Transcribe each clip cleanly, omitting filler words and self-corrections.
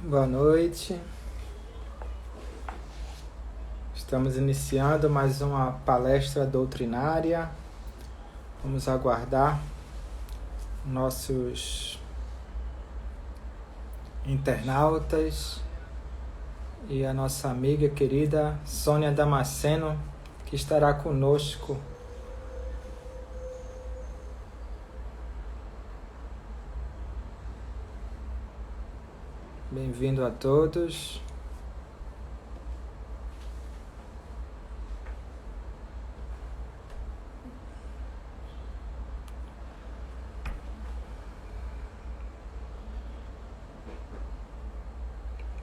Boa noite. Estamos iniciando mais uma palestra doutrinária. Vamos aguardar nossos internautas e a nossa amiga querida Sônia Damasceno, que estará conosco. Bem-vindo a todos.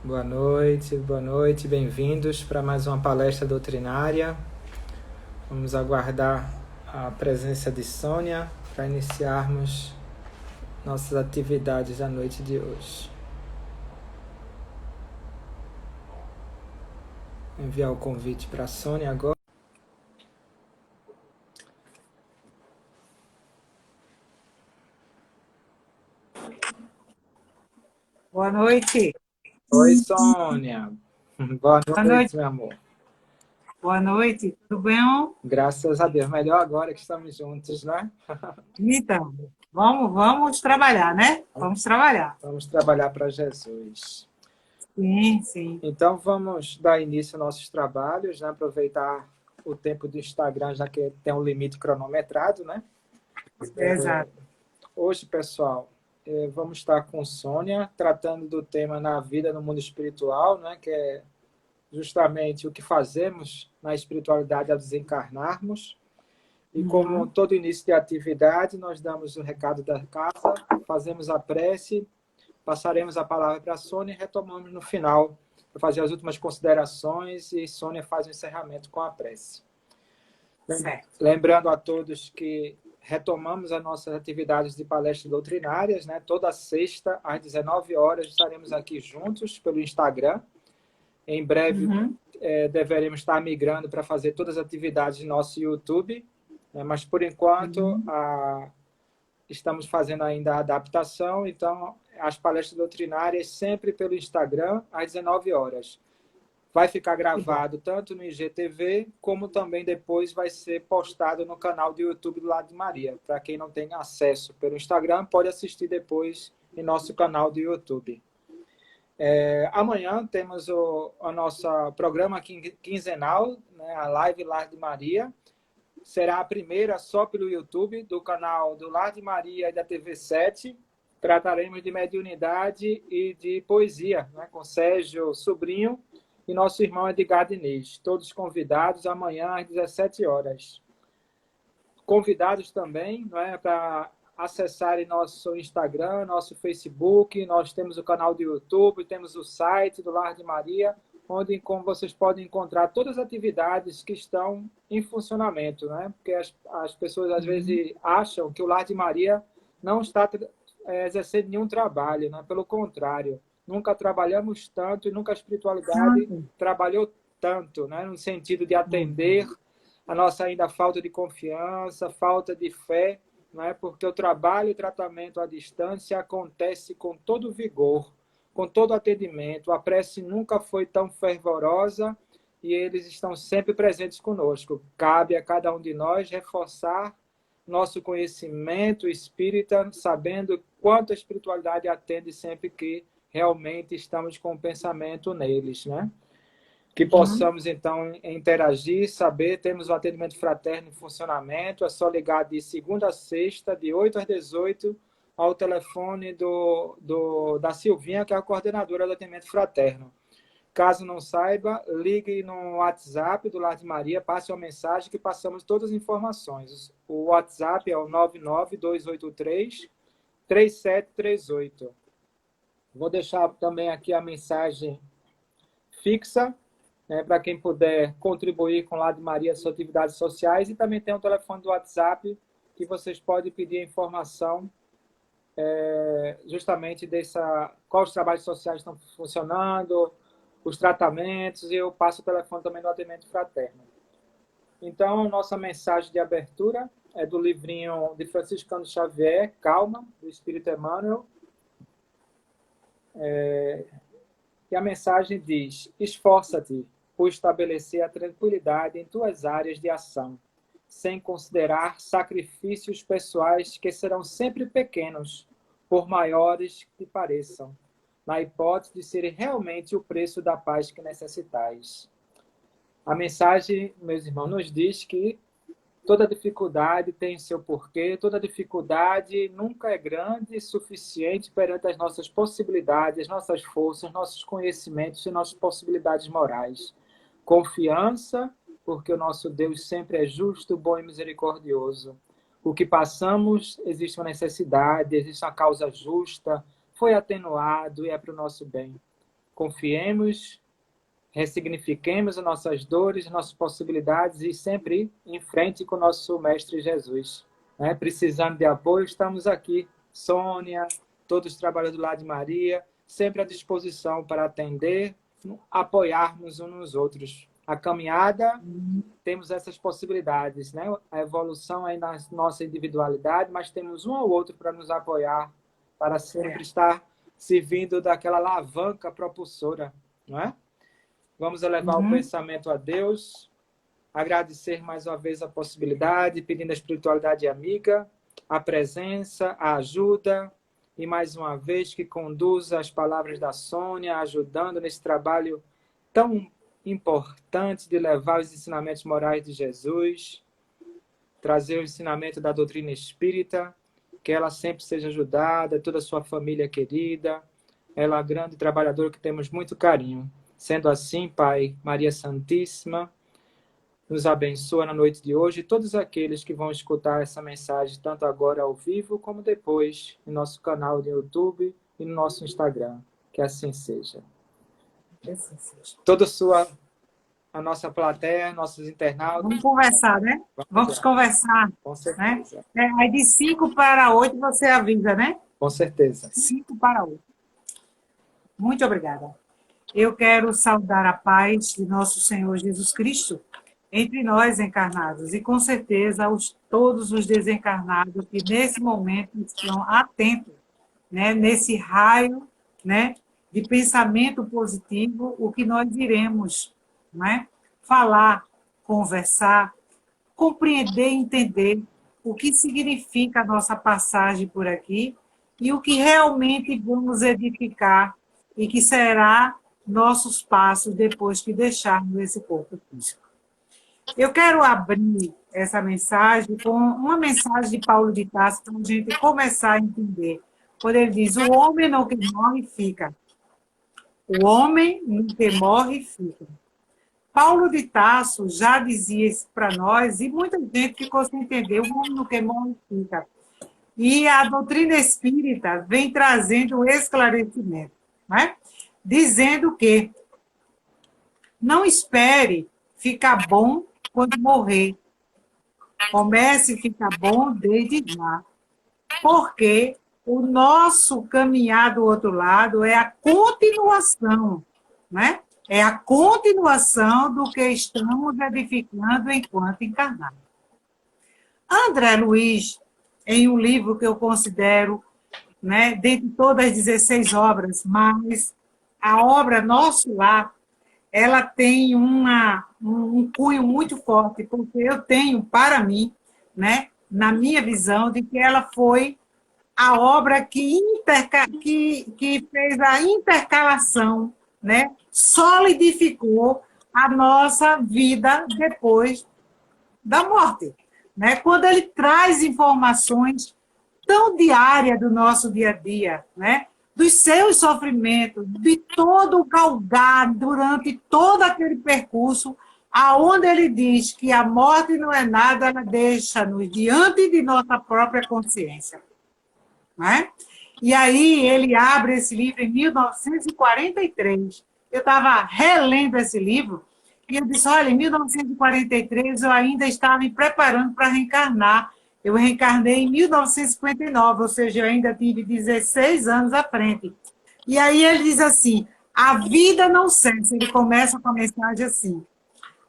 Boa noite, bem-vindos para mais uma palestra doutrinária. Vamos aguardar a presença de Sônia para iniciarmos nossas atividades da noite de hoje. Vou enviar o convite para a Sônia agora. Boa noite. Oi, Sônia. Boa Boa noite, noite. meu amor. Boa noite. Tudo bem? Graças a Deus. Melhor agora que estamos juntos, né? Então, vamos trabalhar, né? Vamos trabalhar. Vamos trabalhar para Jesus. Sim, sim. Então, vamos dar início aos nossos trabalhos, né? Aproveitar o tempo do Instagram, já que tem um limite cronometrado, né? Exato. Hoje, pessoal, vamos estar com Sônia, tratando do tema na vida no mundo espiritual, né? Que é justamente o que fazemos na espiritualidade ao desencarnarmos. E como todo início de atividade, nós damos o recado da casa, fazemos a prece, passaremos a palavra para a Sônia e retomamos no final para fazer as últimas considerações e Sônia faz o encerramento com a prece. Certo. Lembrando a todos que retomamos as nossas atividades de palestras doutrinárias, né? Toda sexta, às 19 horas, estaremos aqui juntos pelo Instagram. Em breve, deveremos estar migrando para fazer todas as atividades no nosso YouTube, né? Mas, por enquanto, estamos fazendo ainda a adaptação, então, as palestras doutrinárias sempre pelo Instagram, às 19 horas. Vai ficar gravado tanto no IGTV, como também depois vai ser postado no canal do YouTube do Lar de Maria. Para quem não tem acesso pelo Instagram, pode assistir depois em nosso canal do YouTube. Amanhã temos o nosso programa quinzenal, né, a Live Lar de Maria. Será a primeira só pelo YouTube, do canal do Lar de Maria e da TV7. Trataremos de mediunidade e de poesia, né, com Sérgio Sobrinho e nosso irmão Edgar Diniz. Todos convidados amanhã às 17 horas. Convidados também, né, para acessarem nosso Instagram, nosso Facebook, nós temos o canal do YouTube, temos o site do Lar de Maria, onde vocês podem encontrar todas as atividades que estão em funcionamento, né? Porque as pessoas às vezes acham que o Lar de Maria não está exercendo nenhum trabalho, né? Pelo contrário, nunca trabalhamos tanto e nunca a espiritualidade trabalhou tanto, né? No sentido de atender a nossa ainda falta de confiança, falta de fé, né? Porque o trabalho e tratamento à distância acontece com todo vigor, com todo atendimento. A prece nunca foi tão fervorosa e eles estão sempre presentes conosco. Cabe a cada um de nós reforçar nosso conhecimento espírita, sabendo quanto a espiritualidade atende sempre que realmente estamos com o pensamento neles, né? Que possamos, então, interagir, saber, temos o atendimento fraterno em funcionamento, é só ligar de segunda a sexta, de 8 às 18, ao telefone da Silvinha, que é a coordenadora do atendimento fraterno. Caso não saiba, ligue no WhatsApp do Lar de Maria, passe uma mensagem que passamos todas as informações. O WhatsApp é o 99283-3738. Vou deixar também aqui a mensagem fixa, né, para quem puder contribuir com o Lar de Maria, suas atividades sociais, e também tem o telefone do WhatsApp, que vocês podem pedir informação justamente quais os trabalhos sociais estão funcionando, os tratamentos, e eu passo o telefone também do atendimento fraterno. Então, nossa mensagem de abertura é do livrinho de Franciscano Xavier, Calma, do Espírito Emmanuel. E a mensagem diz: esforça-te por estabelecer a tranquilidade em tuas áreas de ação, sem considerar sacrifícios pessoais que serão sempre pequenos, por maiores que pareçam, na hipótese de serem realmente o preço da paz que necessitais. A mensagem, meus irmãos, nos diz que toda dificuldade tem seu porquê, toda dificuldade nunca é grande e suficiente perante as nossas possibilidades, nossas forças, nossos conhecimentos e nossas possibilidades morais. Confiança, porque o nosso Deus sempre é justo, bom e misericordioso. O que passamos, existe uma necessidade, existe uma causa justa, foi atenuado e é para o nosso bem. Confiemos, ressignifiquemos as nossas dores, nossas possibilidades e sempre em frente com o nosso Mestre Jesus. Precisando de apoio, estamos aqui. Sônia, todos trabalhando do lado de Maria, sempre à disposição para atender, apoiarmos uns nos outros. A caminhada, temos essas possibilidades, né? A evolução aí na nossa individualidade, mas temos um ao outro para nos apoiar, para sempre estar servindo daquela alavanca propulsora, não é? Vamos elevar o pensamento a Deus, agradecer mais uma vez a possibilidade, pedindo a espiritualidade amiga, a presença, a ajuda, e mais uma vez que conduza as palavras da Sônia, ajudando nesse trabalho tão importante de levar os ensinamentos morais de Jesus, trazer o ensinamento da doutrina espírita, que ela sempre seja ajudada, toda a sua família querida, ela é uma grande trabalhadora que temos muito carinho. Sendo assim, Pai, Maria Santíssima, nos abençoa na noite de hoje e todos aqueles que vão escutar essa mensagem, tanto agora ao vivo, como depois, no nosso canal de YouTube e no nosso Instagram. Que assim seja. Toda a nossa plateia, nossos internautas... Vamos conversar, né? Vamos conversar. Com certeza. Né? Aí de 5 para 8 você avisa, né? Com certeza. 5 para 8. Muito obrigada. Eu quero saudar a paz de nosso Senhor Jesus Cristo entre nós encarnados e, com certeza, todos os desencarnados que, nesse momento, estão atentos, né, nesse raio, né, de pensamento positivo, o que nós iremos, né, falar, conversar, compreender e entender o que significa a nossa passagem por aqui e o que realmente vamos edificar e que será nossos passos depois que deixarmos esse corpo físico. Eu quero abrir essa mensagem com uma mensagem de Paulo de Tarso para a gente começar a entender. Quando ele diz, o homem não que morre fica. O homem não que morre fica. Paulo de Tarso já dizia isso para nós e muita gente ficou sem entender. O homem não que morre fica. E a doutrina espírita vem trazendo um esclarecimento, né? Dizendo que não espere ficar bom quando morrer. Comece a ficar bom desde já. Porque o nosso caminhar do outro lado é a continuação, né? É a continuação do que estamos edificando enquanto encarnados. André Luiz, em um livro que eu considero, né, dentre todas as 16 obras, mas a obra Nosso Lar, ela tem um cunho muito forte, porque eu tenho, para mim, né, na minha visão, de que ela foi a obra que fez a intercalação, né, solidificou a nossa vida depois da morte. Né? Quando ele traz informações tão diárias do nosso dia a dia, né? Dos seus sofrimentos, de todo o galgar durante todo aquele percurso, aonde ele diz que a morte não é nada, ela deixa-nos diante de nossa própria consciência. Né? E aí ele abre esse livro em 1943. Eu estava relendo esse livro e eu disse, olha, em 1943 eu ainda estava me preparando para reencarnar. Eu reencarnei em 1959, ou seja, eu ainda tive 16 anos à frente. E aí ele diz assim, a vida não cessa. Ele começa com a mensagem assim,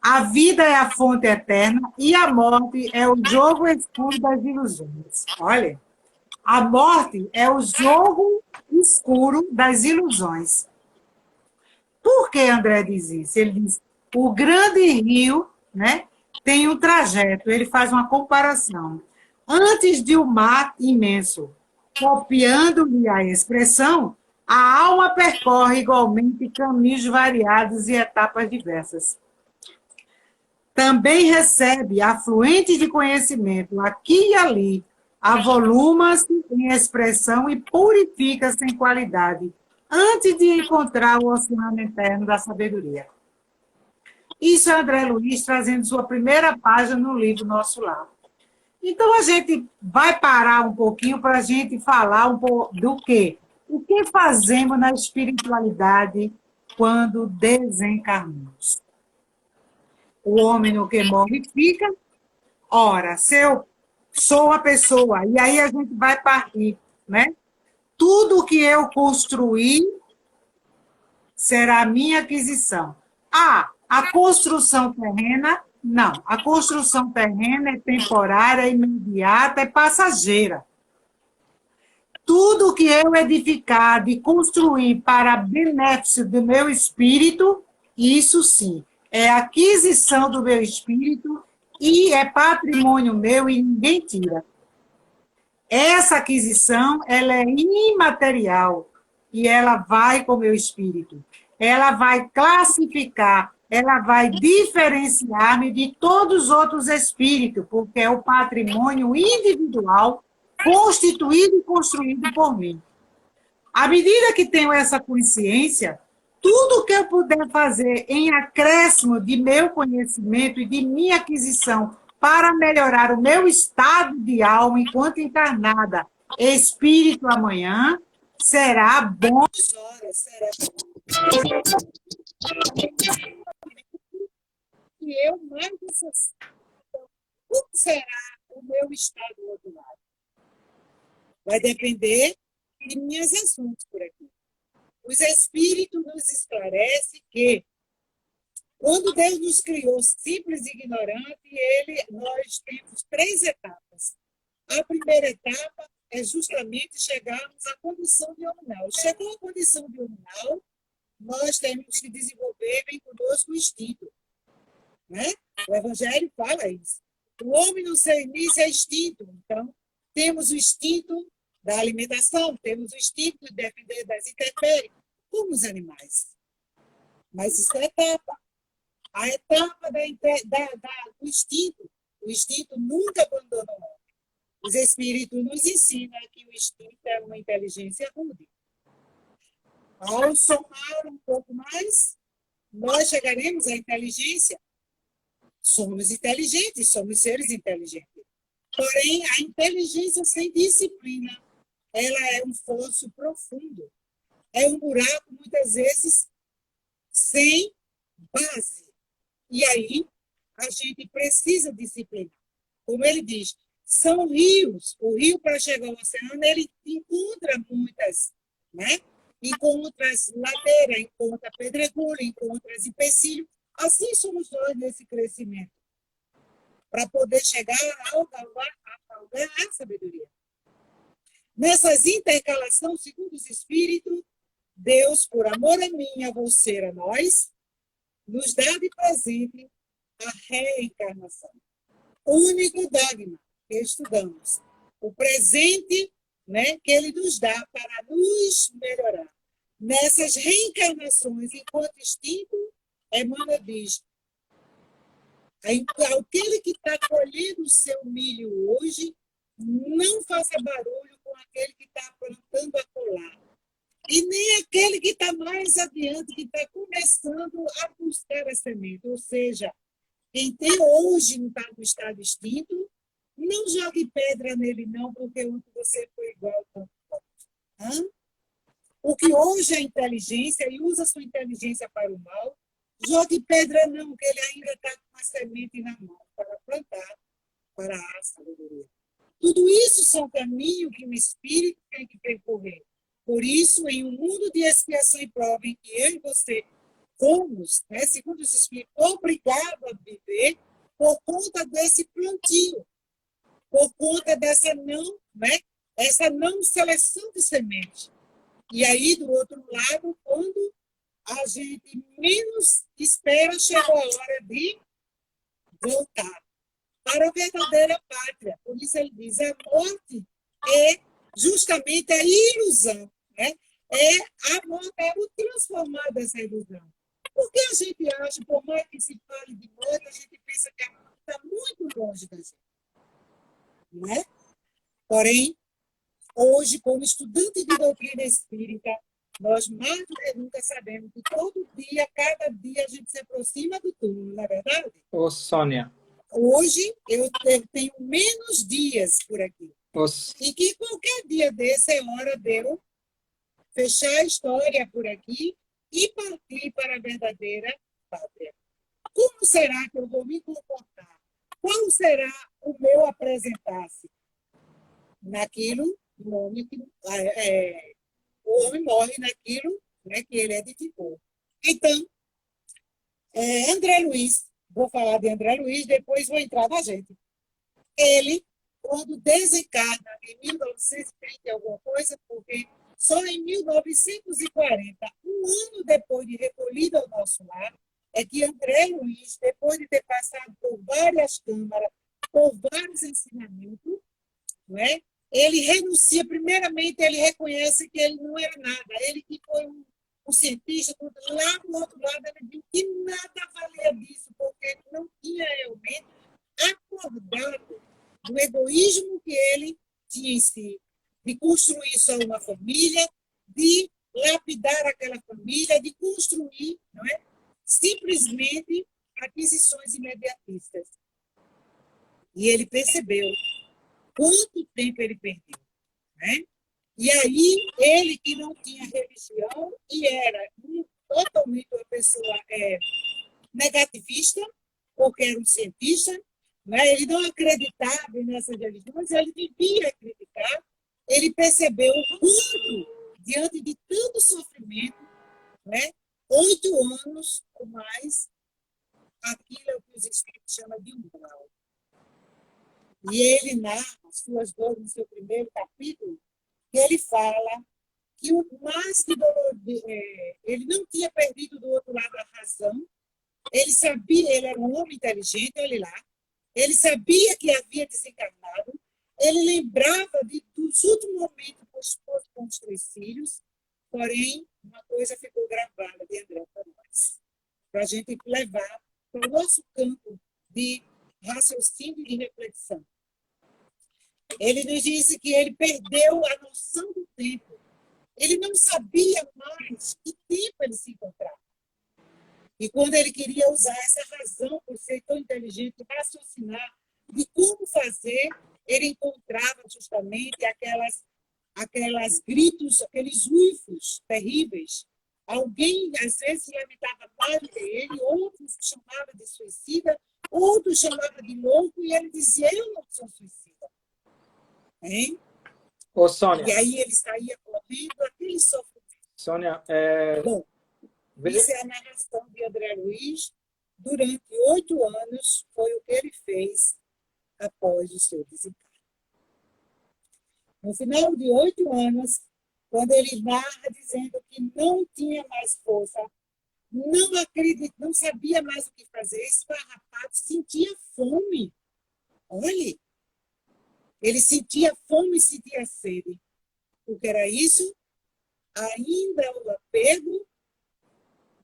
a vida é a fonte eterna e a morte é o jogo escuro das ilusões. Olha, a morte é o jogo escuro das ilusões. por que André diz isso? Ele diz, o grande rio, né, tem um trajeto, ele faz uma comparação. Antes de um mar imenso, copiando-lhe a expressão, a alma percorre igualmente caminhos variados e etapas diversas. Também recebe afluentes de conhecimento aqui e ali, avoluma-se em expressão e purifica-se em qualidade, antes de encontrar o oceano interno da sabedoria. Isso é André Luiz trazendo sua primeira página no livro Nosso Lar. Então, a gente vai parar um pouquinho para a gente falar um pouco do quê? O que fazemos na espiritualidade quando desencarnamos? O homem no que morre fica. Ora, se eu sou uma pessoa, e aí a gente vai partir, né? Tudo que eu construir será minha aquisição. A construção terrena, não. A construção terrena é temporária, é imediata, é passageira. Tudo que eu edificar e construir para benefício do meu espírito, isso sim, é aquisição do meu espírito e é patrimônio meu e ninguém tira. Essa aquisição, ela é imaterial e ela vai com o meu espírito. Ela vai classificar, ela vai diferenciar-me de todos os outros espíritos, porque é o patrimônio individual constituído e construído por mim. À medida que tenho essa consciência, tudo que eu puder fazer em acréscimo de meu conhecimento e de minha aquisição para melhorar o meu estado de alma enquanto encarnada, espírito amanhã, será bom. Será que eu mais necessito. Como será o meu estado ordinário? Vai depender de minhas ações por aqui. Os Espíritos nos esclarecem que, quando Deus nos criou simples e ignorante, nós temos 3 etapas. A primeira etapa é justamente chegarmos à condição de nominal. Chegou à condição de nominal, nós temos que desenvolver bem conosco o instinto. Né? O Evangelho fala isso. O homem no seu início é instinto. Então, temos o instinto da alimentação, temos o instinto de defender das intempéries, como os animais. Mas isso é etapa. A etapa do instinto. O instinto nunca abandona o homem. Os Espíritos nos ensinam que o instinto é uma inteligência rude. Ao somar um pouco mais, nós chegaremos à inteligência. Somos inteligentes, somos seres inteligentes. Porém, a inteligência sem disciplina, ela é um fosso profundo. É um buraco, muitas vezes, sem base. E aí, a gente precisa disciplinar. Como ele diz, são rios. O rio, para chegar ao oceano, ele encontra muitas, né? Encontra ladeira, encontra pedregulho, encontra empecilhos. Assim somos nós nesse crescimento. Para poder chegar a sabedoria. Nessas intercalações, segundo os Espíritos, Deus, por amor a mim e a você, a nós, nos dá de presente a reencarnação. O único dogma que estudamos. O presente, né, que ele nos dá para nos melhorar. Nessas reencarnações, enquanto instinto, Emmanuel diz, aquele que está colhendo o seu milho hoje, não faça barulho com aquele que está plantando a colar. E nem aquele que está mais adiante, que está começando a buscar a semente. Ou seja, quem tem hoje no estado extinto, não jogue pedra nele não, porque você foi igual. O que hoje é inteligência e usa sua inteligência para o mal, jogue pedra não, porque ele ainda está com uma semente na mão para plantar, para a sabedoria. Tudo isso são caminhos que o espírito tem que percorrer. Por isso, em um mundo de expiação e prova em que eu e você fomos, né, segundo os espíritos, obrigados a viver por conta desse plantio, por conta dessa essa não seleção de sementes. E aí, do outro lado, quando a gente menos espera, chegou a hora de voltar para a verdadeira pátria. Por isso ele diz, a morte é justamente a ilusão, né? A morte é o transformar dessa ilusão. Porque a gente acha, por mais que se fale de morte, a gente pensa que a morte está muito longe da gente, né? Porém, hoje, como estudante de doutrina espírita, nós mais do que nunca sabemos que todo dia, cada dia, a gente se aproxima do túmulo, não é verdade? Ô, Sônia. Hoje, eu tenho menos dias por aqui. E que qualquer dia desse é hora de eu fechar a história por aqui e partir para a verdadeira pátria. Como será que eu vou me comportar? Qual será o meu apresentar-se? Naquilo, o homem morre naquilo, né, que ele edificou. Então, André Luiz, vou falar de André Luiz, depois vou entrar na gente. Ele, quando desencarna em 1930 e alguma coisa, porque só em 1940, um ano depois de recolhido ao nosso lar, é que André Luiz, depois de ter passado por várias câmaras, por vários ensinamentos, né, ele renuncia, primeiramente, ele reconhece que ele não era nada, ele que foi um cientista, lá do outro lado, ele viu que nada valia disso, porque ele não tinha realmente acordado do egoísmo que ele tinha em si, de construir só uma família, de lapidar aquela família, de construir, não é? Simplesmente aquisições imediatistas. E ele percebeu quanto tempo ele perdeu, né? E aí, ele que não tinha religião e era totalmente uma pessoa negativista, porque era um cientista, né? Ele não acreditava nessas religiões, ele devia acreditar, ele percebeu o quanto, diante de tanto sofrimento, né? 8 anos ou mais, aquilo é o que os espíritos chamam de umbral. E ele narra as suas dores no seu primeiro capítulo, que ele fala que o mais que ele não tinha perdido do outro lado a razão, ele sabia, ele era um homem inteligente, olha lá, ele sabia que havia desencarnado, ele lembrava dos últimos momentos postos com os 3 filhos, porém, uma coisa ficou gravada de André para nós, para a gente levar para o nosso campo de raciocínio e reflexão. Ele nos disse que ele perdeu a noção do tempo. Ele não sabia mais que tempo ele se encontrava. E quando ele queria usar essa razão, por ser tão inteligente, raciocinar de como fazer, ele encontrava justamente aquelas gritos, aqueles uivos terríveis. Alguém, às vezes, lamentava mais do que ele, outros chamavam de suicida, outros chamavam de louco, e ele dizia, eu não sou suicida. Hein? Ô, Sônia. E aí ele saía correndo, aquele sofrimento. Sônia, Bom, isso é a narração de André Luiz. Durante 8 anos foi o que ele fez após o seu desencarne. No final de 8 anos, quando ele narra dizendo que não tinha mais força, não acredita, não sabia mais o que fazer, esfarrapado, sentia fome. Olhe, ele sentia fome e sentia sede. O que era isso? Ainda o apego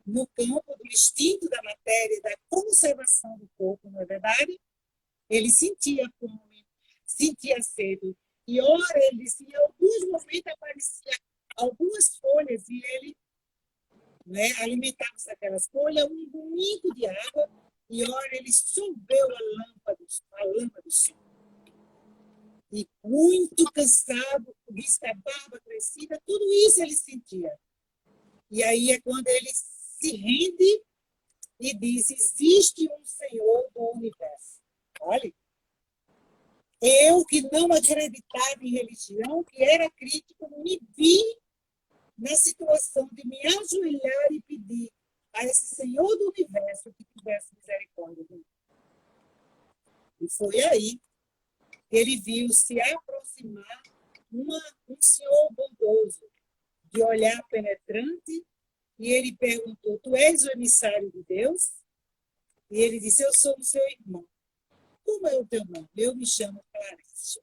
no campo do instinto da matéria, da conservação do corpo, não é verdade? Ele sentia fome, sentia sede. E, ora, ele disse, em alguns momentos apareciam algumas folhas e ele, né, alimentava-se daquelas folhas, um domingo de água, e, ora, ele sobreu a lâmpada do sol. E muito cansado, vista a barba crescida, tudo isso ele sentia. E aí é quando ele se rende e diz, existe um Senhor do universo. Olha, eu que não acreditava em religião, que era crítico, me vi na situação de me ajoelhar e pedir a esse Senhor do universo que tivesse misericórdia de mim. E foi aí ele viu se aproximar um senhor bondoso, de olhar penetrante e ele perguntou, tu és o emissário de Deus? E ele disse, eu sou o seu irmão. Como é o teu nome? Eu me chamo Clarício.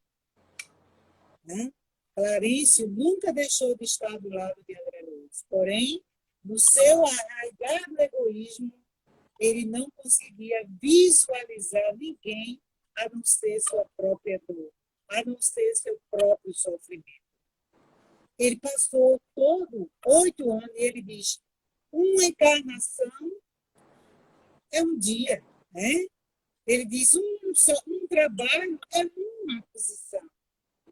Né? Clarício nunca deixou de estar do lado de André Luiz. Porém, no seu arraigado egoísmo, ele não conseguia visualizar ninguém a não ser sua própria dor, a não ser seu próprio sofrimento. Ele passou 8 anos e ele diz, uma encarnação é um dia, né? Ele diz, um trabalho é uma posição.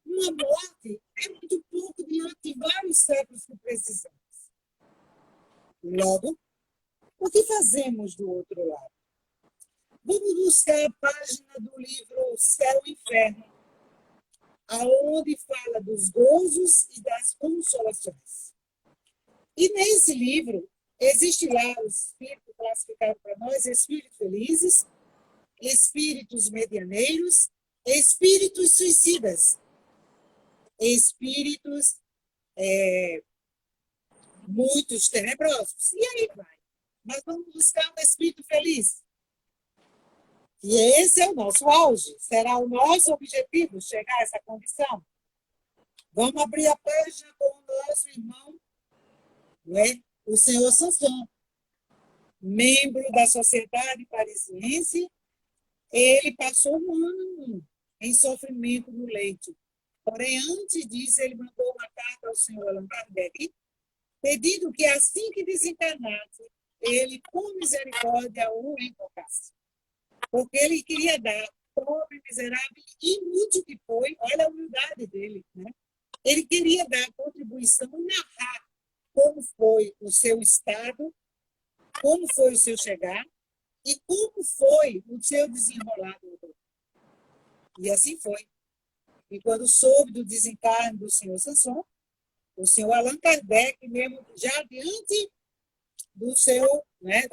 Uma morte é muito pouco diante de vários séculos que precisamos. Logo, o que fazemos do outro lado? Vamos buscar a página do livro Céu e Inferno, aonde fala dos gozos e das consolações. E nesse livro, existe lá o espírito classificado para nós, espíritos felizes, espíritos medianeiros, espíritos suicidas, espíritos muitos tenebrosos. E aí vai. Mas vamos buscar um espírito feliz. E esse é o nosso auge. Será o nosso objetivo chegar a essa condição. Vamos abrir a página com o nosso irmão, né? O senhor Sanson, membro da Sociedade Parisiense. Ele passou um ano em sofrimento no leito. Porém, antes disso, ele mandou uma carta ao senhor Allan Kardec, pedindo que, assim que desencarnasse, ele, com misericórdia, o invocasse. Porque ele queria dar, pobre, miserável, inútil que foi, olha a humildade dele, né? Ele queria dar contribuição e narrar como foi o seu estado, como foi o seu chegar e como foi o seu desenrolar. E assim foi. E quando soube do desencarne do senhor Sanson, o senhor Allan Kardec, mesmo já diante do seu, né,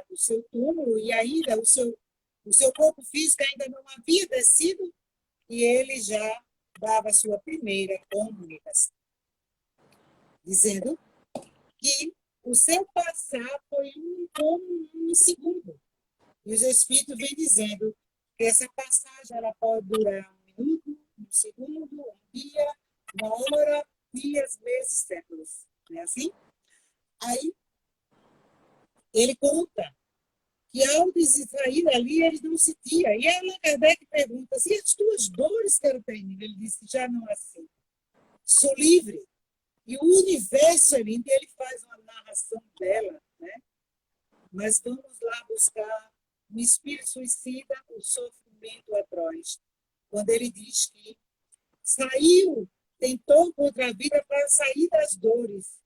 do seu túmulo, e ainda o seu corpo físico ainda não havia descido, e ele já dava a sua primeira comunicação, dizendo que o seu passar foi como um segundo. E os Espíritos vêm dizendo que essa passagem ela pode durar 1 minuto, 1 segundo, 1 dia, 1 hora, dias, meses, séculos. Não é assim? Aí, ele conta que ao sair dali, ele não sentia. E Allan Kardec pergunta, e as tuas dores que eu tenho? Ele disse, já não assim. Sou livre. E o universo é lindo, ele faz uma narração dela, né? Mas vamos lá buscar no espírito suicida o sofrimento atroz. Quando ele diz que saiu, tentou contra a vida para sair das dores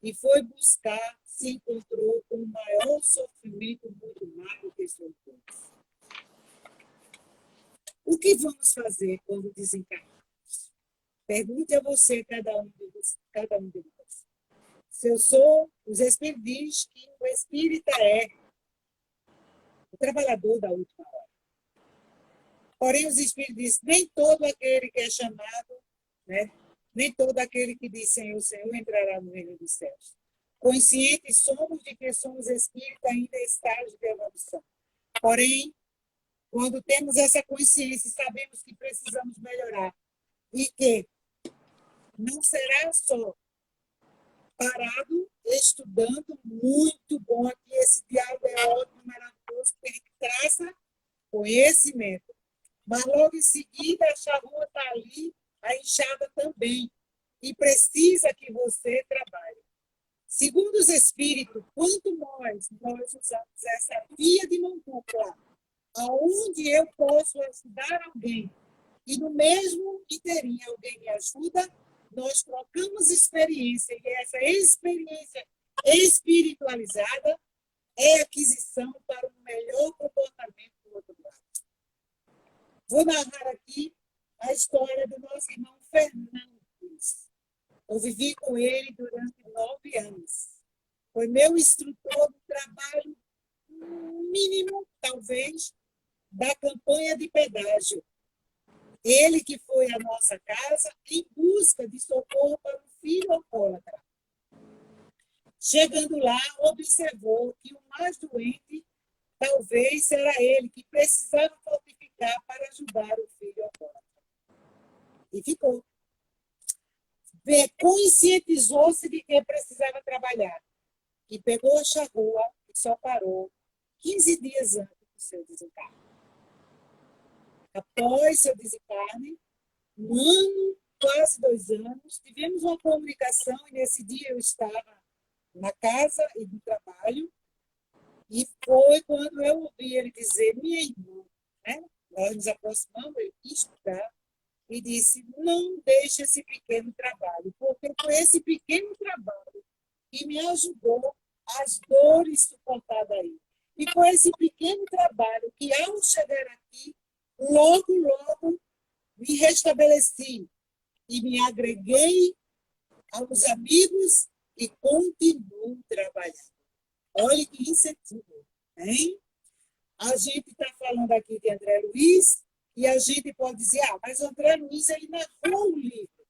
e foi buscar, se encontrou com o maior sofrimento muito mais do que suas dores. O que vamos fazer quando desencarnamos? Pergunte a você, cada um de nós. Se eu sou, os Espíritos dizem que o espírita é o trabalhador da última hora. Porém, os Espíritos dizem nem todo aquele que é chamado, né? Nem todo aquele que diz Senhor, Senhor, entrará no reino dos céus. Conscientes somos de que somos espíritos ainda em estágio de evolução. Porém, quando temos essa consciência, sabemos que precisamos melhorar. E que não será só parado, estudando, muito bom aqui. Esse diálogo é ótimo, maravilhoso, porque ele traça conhecimento. Mas logo em seguida, a charrua está ali, a enxada também. E precisa que você trabalhe. Segundo os Espíritos, quanto nós usamos essa via de mão dupla, aonde eu posso ajudar alguém, e no mesmo inteirinho alguém me ajuda, nós trocamos experiência, e essa experiência espiritualizada é aquisição para um melhor comportamento do outro lado. Vou narrar aqui a história do nosso irmão Fernando. Eu vivi com ele durante 9 anos. Foi meu instrutor do trabalho mínimo, talvez, da campanha de pedágio. Ele que foi à nossa casa em busca de socorro para um filho alcoólatra. Chegando lá, observou que o mais doente talvez era ele, que precisava fortificar para ajudar o filho agora. E ficou. Conscientizou-se de que precisava trabalhar. E pegou a charrua e só parou 15 dias antes do seu desencarne. Após seu desencarne, um ano, quase 2 anos, tivemos uma comunicação e nesse dia eu estava na casa e no trabalho e foi quando eu ouvi ele dizer, minha irmã, né? Nós nos aproximamos, ele quis estudar e disse, não deixe esse pequeno trabalho, porque foi esse pequeno trabalho que me ajudou as dores suportadas aí. E foi esse pequeno trabalho que, ao chegar aqui, logo me restabeleci e me agreguei aos amigos e continuo trabalhando. Olha que incentivo, hein? A gente está falando aqui de André Luiz e a gente pode dizer, mas o André Luiz ele narrou um livro.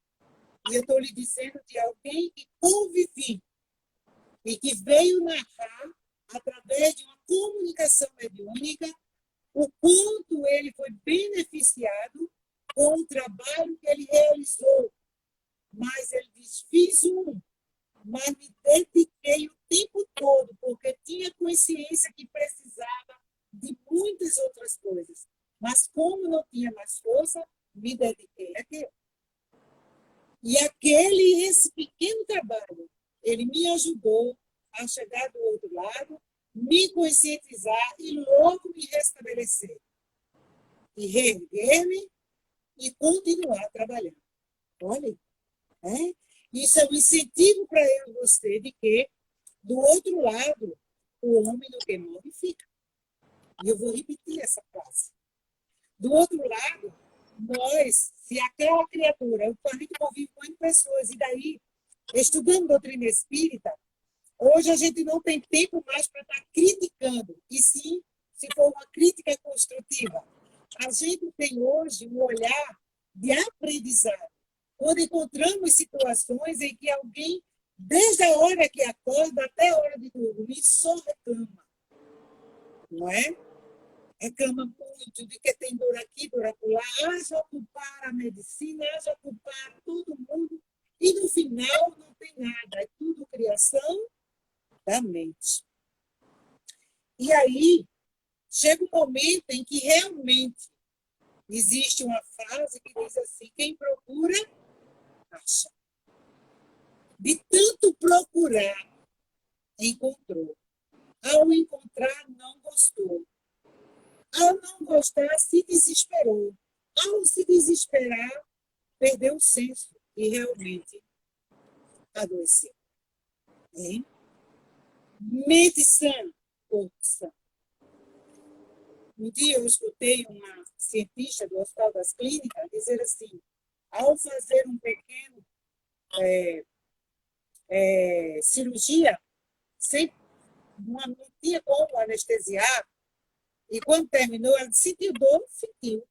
E eu estou lhe dizendo de alguém que convivi e que veio narrar, através de uma comunicação mediúnica, o quanto ele foi beneficiado com o trabalho que ele realizou. Mas ele diz, fiz mas me dediquei o tempo todo, porque tinha consciência que precisava de muitas outras coisas. Mas como não tinha mais força, me dediquei àquilo. E esse pequeno trabalho, ele me ajudou a chegar do outro lado, me conscientizar e logo me restabelecer. E reerguer-me e continuar trabalhando. Olha, isso é um incentivo para eu e você de que, do outro lado, o homem no que morre fica. E eu vou repetir essa frase. Do outro lado, nós, se aquela criatura, eu falei que convivo com pessoas, e daí, estudando doutrina espírita, hoje a gente não tem tempo mais para estar criticando, e sim, se for uma crítica construtiva. A gente tem hoje um olhar de aprendizado. Quando encontramos situações em que alguém, desde a hora que acorda até a hora de dormir, só reclama. Não é? Reclama muito de que tem dor aqui, dor acolá, haja ocupar a medicina, haja ocupar todo mundo, e no final não tem nada, é tudo criação da mente. E aí, chega um momento em que realmente existe uma frase que diz assim, quem procura, acha. De tanto procurar, encontrou. Ao encontrar, não gostou. Ao não gostar, se desesperou. Ao se desesperar, perdeu o senso e realmente adoeceu. Hein? Mente sã, corpo sã. Um dia eu escutei uma cientista do Hospital das Clínicas dizer assim, ao fazer um pequeno cirurgia, não tinha como anestesiar, e quando terminou, ela sentiu dor, sentiu.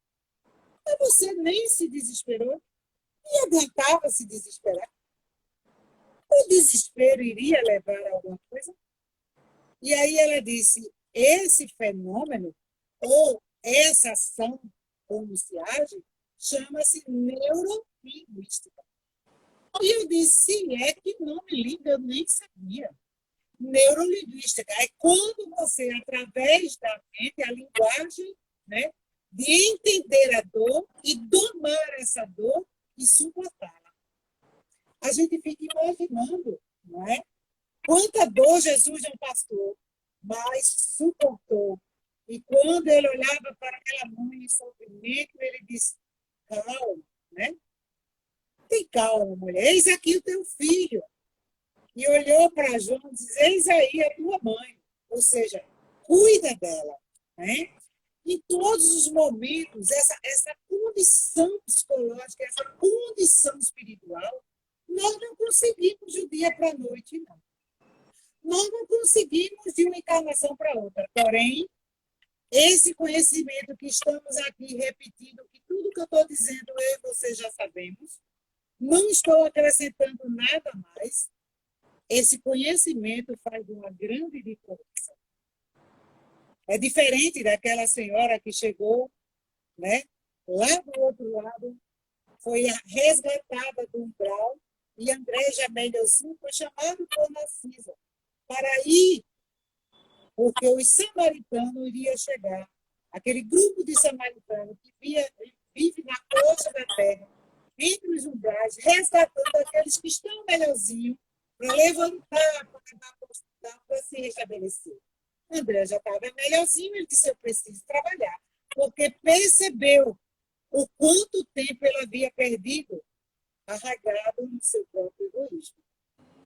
Mas você nem se desesperou, e aguentava se desesperar. O desespero iria levar a alguma coisa? E aí ela disse, esse fenômeno, ou essa ação, como se age, chama-se neurolinguística. E eu disse, se é que não me liga, eu nem sabia. Neurolinguística é quando você, através da mente, a linguagem, né, de entender a dor e domar essa dor e suportá-la. A gente fica imaginando, não é? Quanta dor Jesus não passou, mas suportou. E quando ele olhava para aquela mãe em sofrimento, ele disse, calma, né? Tem calma, mulher, eis aqui o teu filho. E olhou para João e disse, eis aí a tua mãe. Ou seja, cuida dela. Né? Em todos os momentos, essa condição psicológica, essa condição espiritual, nós não conseguimos de um dia para a noite, não. Nós não conseguimos de uma encarnação para outra. Porém, esse conhecimento que estamos aqui repetindo, que tudo que eu estou dizendo eu e você já sabemos, não estou acrescentando nada mais, Esse conhecimento faz uma grande diferença. É diferente daquela senhora que chegou, né, lá do outro lado, foi resgatada do umbral, e André, já melhorzinho, foi chamado por Narcisa para ir, porque os samaritanos iriam chegar. Aquele grupo de samaritanos que vive na costa da terra, entre os umbrais, resgatando aqueles que estão melhorzinhos, para levantar, para se restabelecer. André já estava melhorzinho, ele disse: eu preciso trabalhar, porque percebeu o quanto tempo ele havia perdido arraigado no seu próprio egoísmo.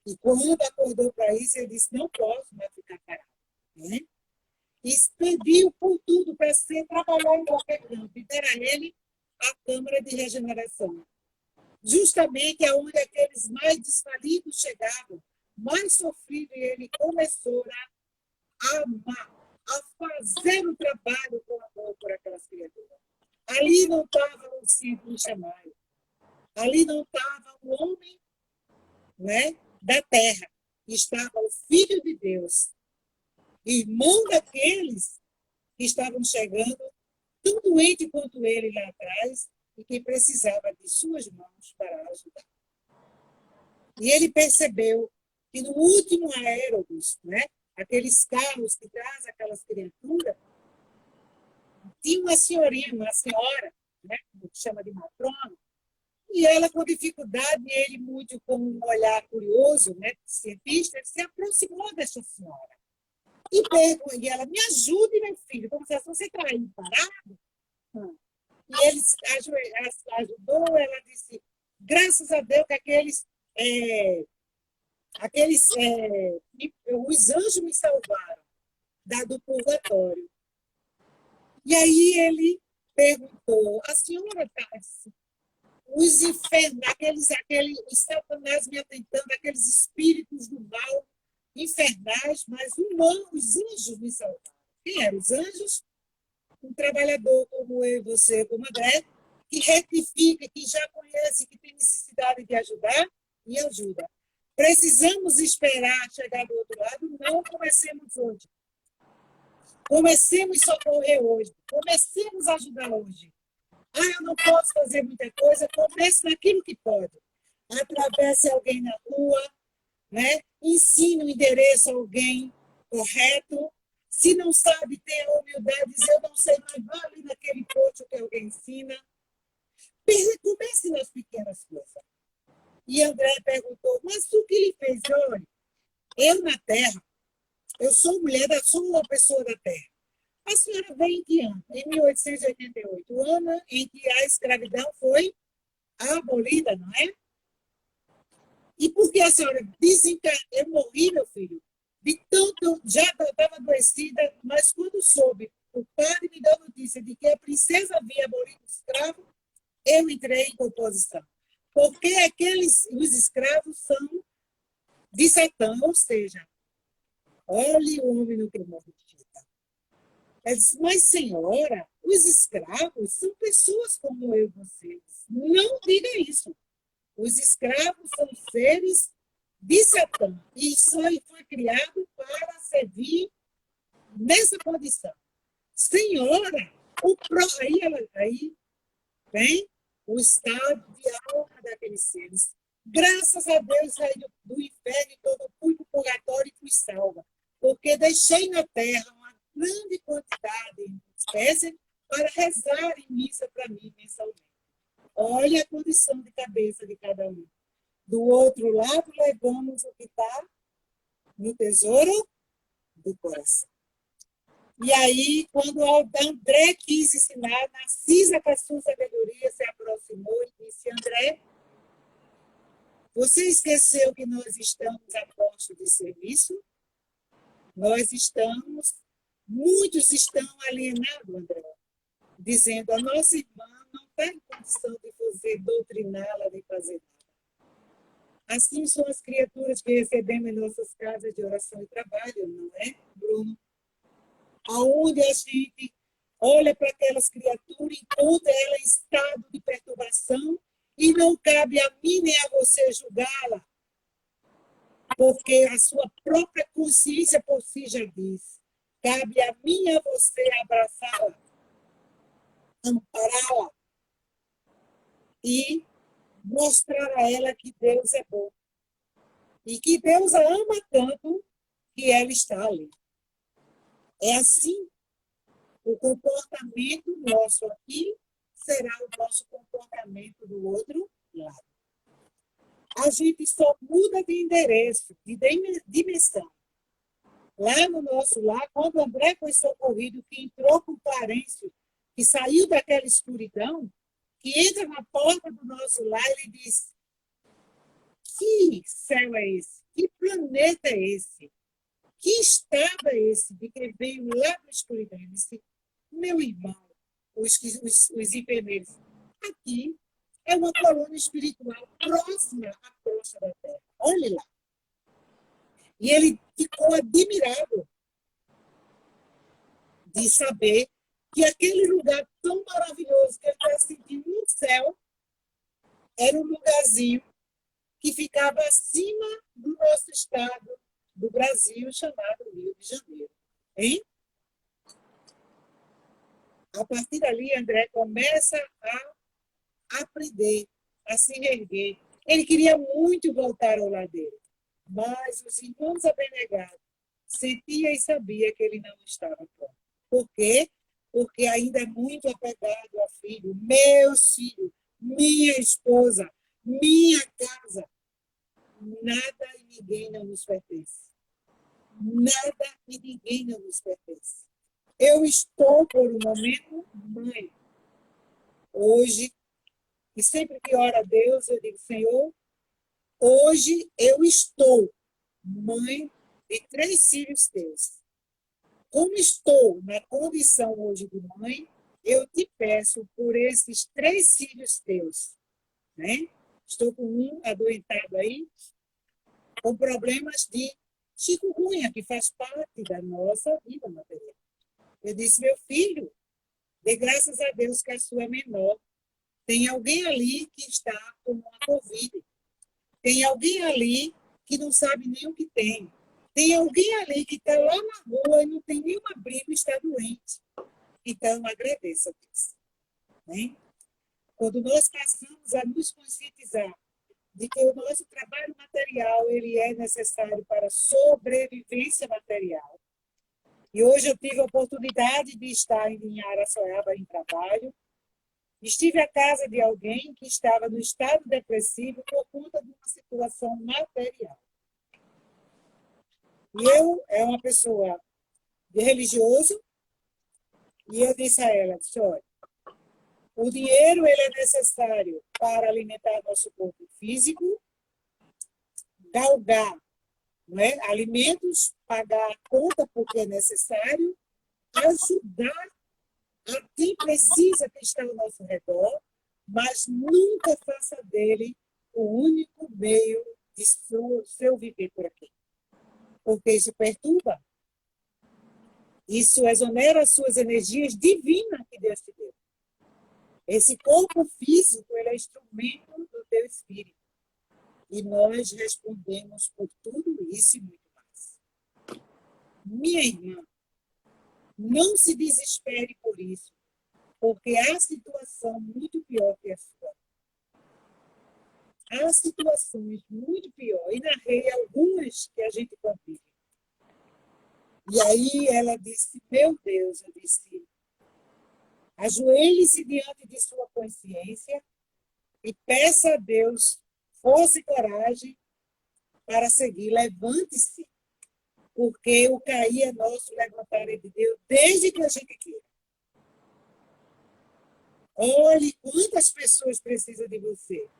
E quando acordou para isso, ele disse: não posso mais ficar parado. Né? E pediu por tudo para trabalhar em qualquer campo. E era ele a Câmara de Regeneração. Justamente aonde aqueles mais desvalidos chegavam, mais sofridos, e ele começou a amar, a fazer o trabalho com amor por aquelas criaturas. Ali não estava o simples chamado. Ali não estava o homem, né, da terra. Estava o Filho de Deus, irmão daqueles que estavam chegando, tão doente quanto ele lá atrás, e que precisava de suas mãos para ajudar. E ele percebeu que no último aérobus, né, aqueles carros que trazem aquelas criaturas, tinha uma senhorinha, uma senhora, né, que chama de matrona, e ela com dificuldade, ele muito com um olhar curioso, né, cientista, ele se aproximou dessa senhora. E ela: me ajude, meu filho, como se você está aí parado. E ele ajudou, ela disse: graças a Deus que os anjos me salvaram do purgatório. E aí ele perguntou: a senhora está assim? Os infernos, os satanás me atentando, aqueles espíritos do mal infernais, mas os anjos me salvaram. Quem eram os anjos? Um trabalhador como eu e você, como André, que retifica, que já conhece, que tem necessidade de ajudar e ajuda. Precisamos esperar chegar do outro lado? Não comecemos hoje. Comecemos a socorrer hoje. Comecemos a ajudar hoje. Eu não posso fazer muita coisa, comece naquilo que pode. Atravesse alguém na rua, né? Ensine o endereço a alguém correto. Se não sabe, tenha a humildade de dizer: eu não sei, mas vá ali naquele posto que alguém ensina. Comece nas pequenas coisas. E André perguntou: mas o que ele fez? Olha, eu na Terra, eu sou mulher, sou uma pessoa da Terra. A senhora veio em que ano? Em 1888, o ano em que a escravidão foi abolida, não é? E por que a senhora desencarnou? Eu morri, meu filho, de tanto, já estava adoecida, mas quando soube, o padre me deu notícia de que a princesa havia abolido o escravo, eu entrei em composição. Porque os escravos são de Satã, ou seja, olhe o homem no que morre. Ela disse: mas senhora, os escravos são pessoas como eu e vocês. Não diga isso. Os escravos são seres de Satã. E isso foi criado para servir nessa condição. Senhora, aí vem o estado de alma daqueles seres. Graças a Deus, saí do inferno e todo fui para o purgatório e fui salva. Porque deixei na terra uma grande quantidade de espécies para rezar em missa para mim mensalmente. Olha a condição de cabeça de cada um. Do outro lado, levamos o que está no tesouro do coração. E aí, quando André quis ensinar, Narcisa, com a sua sabedoria, se aproximou e disse: André, você esqueceu que nós estamos a posto de serviço? Muitos estão alienados, André, dizendo: a nossa irmã não está em condição de fazer doutriná-la, de fazer nada. Assim são as criaturas que recebemos em nossas casas de oração e trabalho, não é, Bruno? Aonde a gente olha para aquelas criaturas, encontra ela em estado de perturbação, e não cabe a mim nem a você julgá-la. porque a sua própria consciência por si já diz: cabe a mim e a você abraçá-la, ampará-la e mostrar a ela que Deus é bom e que Deus a ama tanto que ela está ali. É assim, o comportamento nosso aqui será o nosso comportamento do outro lado. A gente só muda de endereço, de dimensão. Lá no nosso lar, quando André foi socorrido, que entrou com Clarencio, que saiu daquela escuridão, que entra na porta do nosso lar, ele diz: que céu é esse? Que planeta é esse? Que estado é esse de quem veio lá da escuridão? Ele disse: meu irmão, os enfermeiros, aqui é uma colônia espiritual próxima à crosta da Terra. Olhe lá. E ele ficou admirado de saber que aquele lugar tão maravilhoso que ele estava sentindo no céu era um lugarzinho que ficava acima do nosso estado, do Brasil, chamado Rio de Janeiro. Hein? A partir dali, André começa a aprender, a se erguer. Ele queria muito voltar ao lar dele, mas os irmãos abnegados sentia e sabia que ele não estava pronto. Por quê? Porque ainda é muito apegado a filho, meus filhos, minha esposa, minha casa. Nada e ninguém não nos pertence. Nada e ninguém não nos pertence. Eu estou, por um momento, mãe. Hoje, e sempre que oro a Deus, eu digo: Senhor, hoje eu estou mãe de 3 filhos teus. Como estou na condição hoje de mãe, eu te peço por esses 3 filhos teus. Né? Estou com um adoentado aí, com problemas de chikungunya, que faz parte da nossa vida material. Eu disse: meu filho, dê graças a Deus que a sua é menor. Tem alguém ali que está com uma Covid. Tem alguém ali que não sabe nem o que tem. Tem alguém ali que está lá na rua e não tem nenhum abrigo e está doente. Então, agradeça a Deus. Né? Quando nós passamos a nos conscientizar de que o nosso trabalho material ele é necessário para a sobrevivência material. E hoje eu tive a oportunidade de estar em Araçoiaba em trabalho. Estive à casa de alguém que estava no estado depressivo por conta de uma situação material. E eu é uma pessoa de religioso, e eu disse a ela: olha, o dinheiro ele é necessário para alimentar nosso corpo físico, galgar, não é? Alimentos, pagar a conta porque é necessário, ajudar a quem precisa, que está ao nosso redor, mas nunca faça dele o único meio de seu viver por aqui. Porque isso perturba. Isso exonera as suas energias divinas que Deus te deu. Esse corpo físico ele é instrumento do teu espírito. E nós respondemos por tudo isso e muito mais. Minha irmã, não se desespere por isso, porque há situação muito pior que a sua. Há situações muito piores, e narrei algumas que a gente convive. E aí ela disse: meu Deus, eu disse, ajoelhe-se diante de sua consciência e peça a Deus força e coragem para seguir. Levante-se, porque o cair é nosso, levantar é de Deus, desde que a gente queira. Olhe quantas pessoas precisam de você.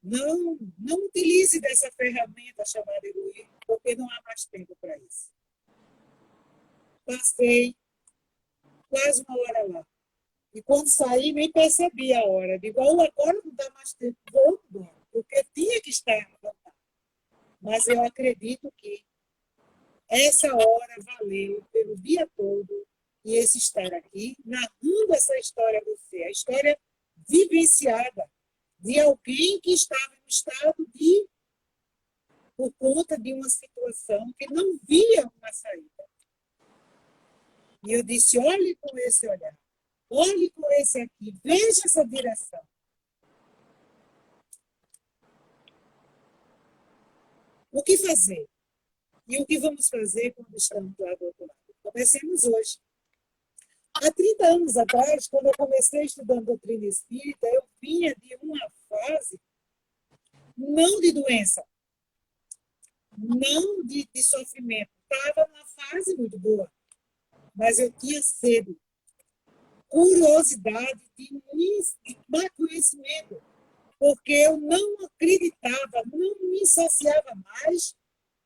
Não utilize dessa ferramenta chamada egoísmo, porque não há mais tempo para isso. Passei quase uma hora lá. E quando saí, nem percebi a hora. Digo: agora não dá mais tempo, vou embora, porque tinha que estar levantado. Mas eu acredito que essa hora valeu pelo dia todo e esse estar aqui, narrando essa história a você, a história vivenciada de alguém que estava no estado de por conta de uma situação que não via uma saída. E eu disse, olhe com esse olhar, olhe com esse aqui, veja essa direção. O que fazer? E o que vamos fazer quando estamos lá do outro lado? Comecemos hoje. Há 30 anos atrás, quando eu comecei estudando doutrina espírita, eu vinha de uma fase não de doença, não de sofrimento. Estava numa fase muito boa, mas eu tinha sede, curiosidade de tomar conhecimento, porque eu não acreditava, não me saciava mais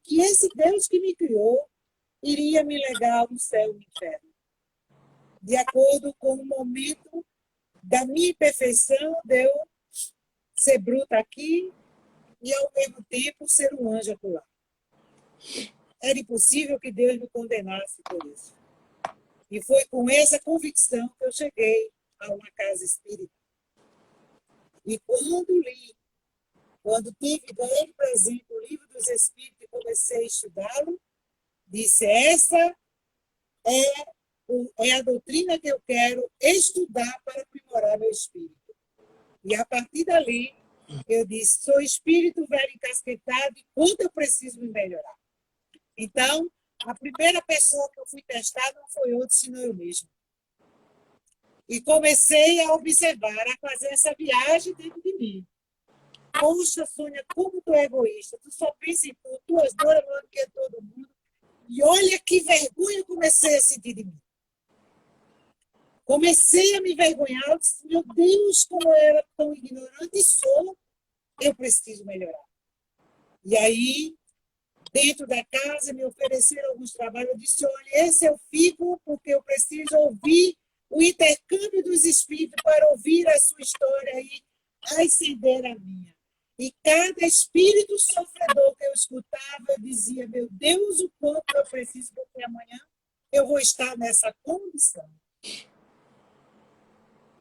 que esse Deus que me criou iria me levar no céu e no inferno. De acordo com o momento da minha imperfeição, de eu ser bruta aqui e, ao mesmo tempo, ser um anjo acolá. Era impossível que Deus me condenasse por isso. E foi com essa convicção que eu cheguei a uma casa espírita. E quando tive bem presente o Livro dos Espíritos e comecei a estudá-lo, disse, essa é a doutrina que eu quero estudar para aprimorar meu espírito. E a partir dali, eu disse, sou espírito velho encasquetado e quanto eu preciso me melhorar. Então, a primeira pessoa que eu fui testar não foi outro, senão eu mesmo. E comecei a observar, a fazer essa viagem dentro de mim. Poxa, Sônia, como tu é egoísta, tu só pensa em tu, tuas dores maior do que todo mundo. E olha que vergonha eu comecei a sentir de mim. Comecei a me envergonhar, eu disse, meu Deus, como eu era tão ignorante e sou, eu preciso melhorar. E aí, dentro da casa, me ofereceram alguns trabalhos, eu disse, olha, esse eu fico porque eu preciso ouvir o intercâmbio dos espíritos para ouvir a sua história e ascender a minha. E cada espírito sofredor que eu escutava, eu dizia, meu Deus, o quanto eu preciso, porque amanhã eu vou estar nessa condição.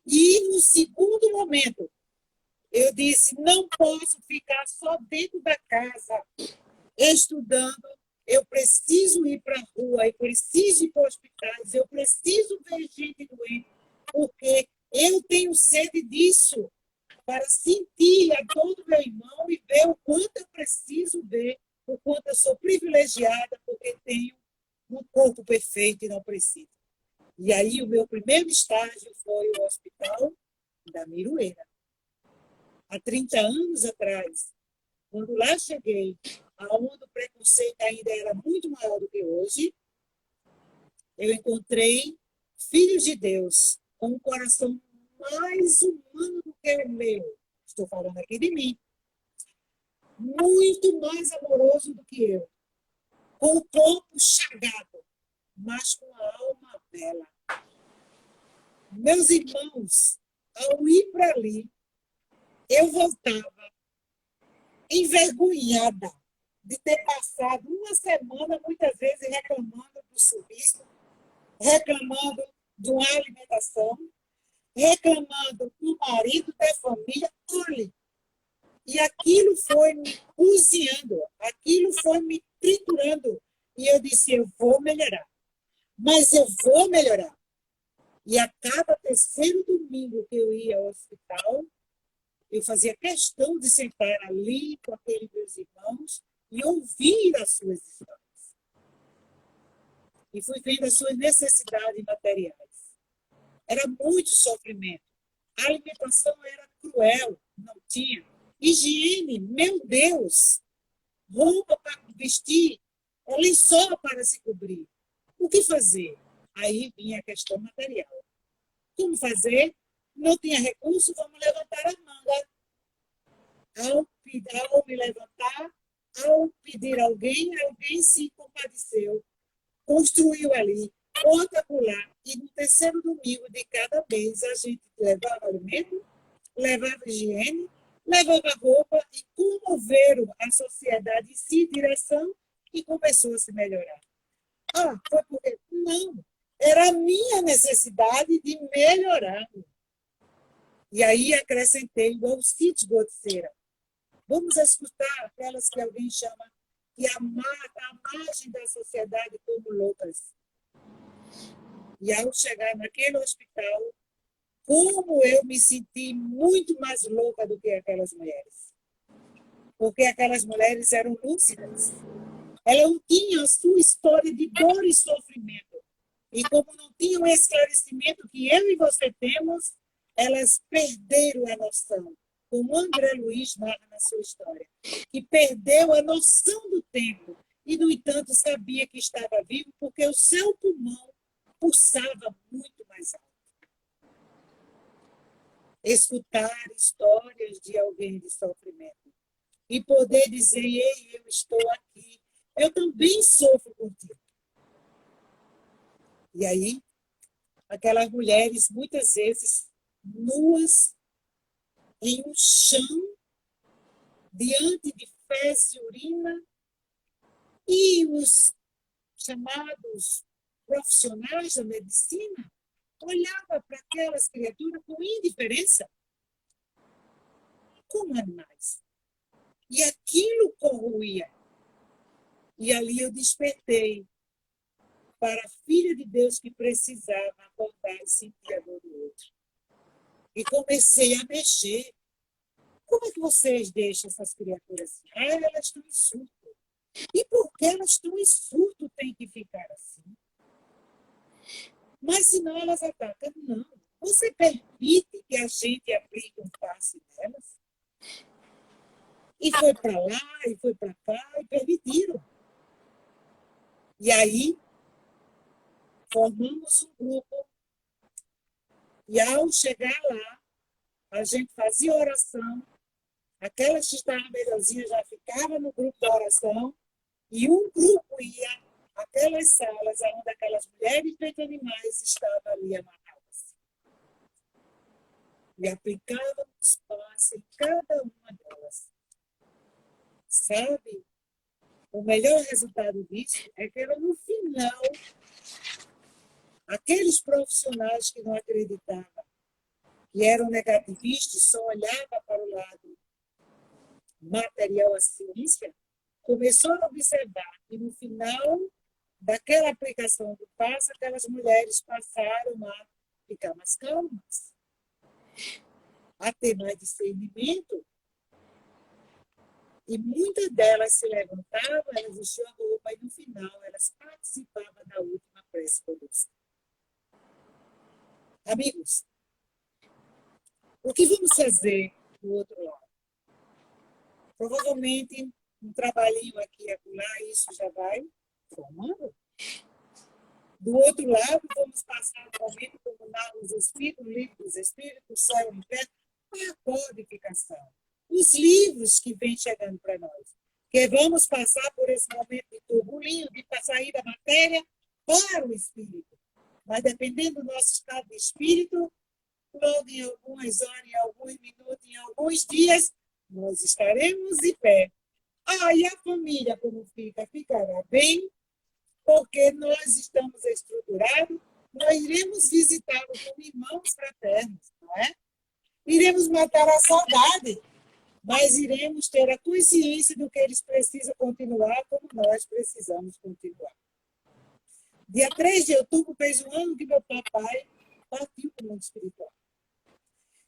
E no segundo momento, eu disse, não posso ficar só dentro da casa estudando, eu preciso ir para a rua, eu preciso ir para hospitais, eu preciso ver gente doente, porque eu tenho sede disso, para sentir a dor do meu irmão e ver o quanto eu preciso ver, o quanto eu sou privilegiada, porque tenho um corpo perfeito e não preciso. E aí o meu primeiro estágio foi o Hospital da Miroeira. Há 30 anos atrás, quando lá cheguei, onde o preconceito ainda era muito maior do que hoje, eu encontrei filhos de Deus com um coração mais humano do que o meu. Estou falando aqui de mim. Muito mais amoroso do que eu. Com o corpo chagado, mas com a alma bela. Meus irmãos, ao ir para ali, eu voltava envergonhada de ter passado uma semana, muitas vezes, reclamando do serviço, reclamando de uma alimentação, reclamando do marido, da família. Olhe, e aquilo foi me cozinhando, aquilo foi me triturando. E eu disse, eu vou melhorar, mas eu vou melhorar. E a cada terceiro domingo que eu ia ao hospital, eu fazia questão de sentar ali com aqueles meus irmãos e ouvir as suas histórias. E fui vendo as suas necessidades materiais. Era muito sofrimento. A alimentação era cruel, não tinha. Higiene, meu Deus! Roupa para vestir, lençol para se cobrir. O que fazer? Aí vinha a questão material. Como fazer? Não tinha recurso, vamos levantar a manga. Ao me levantar, ao pedir a alguém se compadeceu, construiu ali, outra pular. E no terceiro domingo de cada mês, a gente levava alimento, levava higiene, levava roupa e comoveram a sociedade em si direção e começou a se melhorar. Ah, foi porque? Não. Era a minha necessidade de melhorar. E aí acrescentei o Alcides Gotzeira. Vamos escutar aquelas que alguém chama que a margem da sociedade como loucas. E ao chegar naquele hospital, como eu me senti muito mais louca do que aquelas mulheres. Porque aquelas mulheres eram lúcidas. Elas não tinham a sua história de dor e sofrimento. E como não tinham o esclarecimento que eu e você temos, elas perderam a noção. Como André Luiz narra na sua história, que perdeu a noção do tempo e, no entanto, sabia que estava vivo porque o seu pulmão pulsava muito mais alto. Escutar histórias de alguém de sofrimento e poder dizer: ei, eu estou aqui, eu também sofro contigo. E aí, aquelas mulheres, muitas vezes, nuas, em um chão, diante de fezes e urina, e os chamados profissionais da medicina olhavam para aquelas criaturas com indiferença, como animais. E aquilo corroía. E ali eu despertei para a filha de Deus que precisava acordar e sentir a dor do outro. E comecei a mexer. Como é que vocês deixam essas criaturas assim? Ah, elas estão em surto. E por que elas estão em surto tem que ficar assim? Mas senão elas atacam. Não. Você permite que a gente aplique um passe nelas? E foi para lá, e foi para cá, e permitiram. E aí, formamos um grupo. E ao chegar lá, a gente fazia oração. Aquelas que estavam melhorzinhas já ficavam no grupo da oração. E um grupo ia àquelas salas onde aquelas mulheres feitas animais estavam ali amarradas. E aplicávamos passe em cada uma delas. Sabe? O melhor resultado disso é que era no final, aqueles profissionais que não acreditavam, que eram negativistas, só olhavam para o lado material, a ciência, começaram a observar que no final daquela aplicação do passe, aquelas mulheres passaram a ficar mais calmas, a ter mais discernimento. E muitas delas se levantavam, elas vestiam a roupa e no final elas participavam da última prece conosco. Amigos, o que vamos fazer do outro lado? Provavelmente um trabalhinho aqui e acolá, isso já vai formando. Do outro lado, vamos passar um momento como os Espíritos, o livro dos Espíritos, o céu e o inferno, a codificação. Os livros que vêm chegando para nós. Que vamos passar por esse momento de turbulinho, de sair da matéria para o espírito. Mas dependendo do nosso estado de espírito, logo em algumas horas, em alguns minutos, em alguns dias, nós estaremos de pé. E a família, como fica? Ficará bem, porque nós estamos estruturados, nós iremos visitá-los como irmãos fraternos, não é? Iremos matar a saudade, mas iremos ter a consciência do que eles precisam continuar como nós precisamos continuar. Dia 3 de outubro fez um ano que meu papai partiu para o mundo espiritual.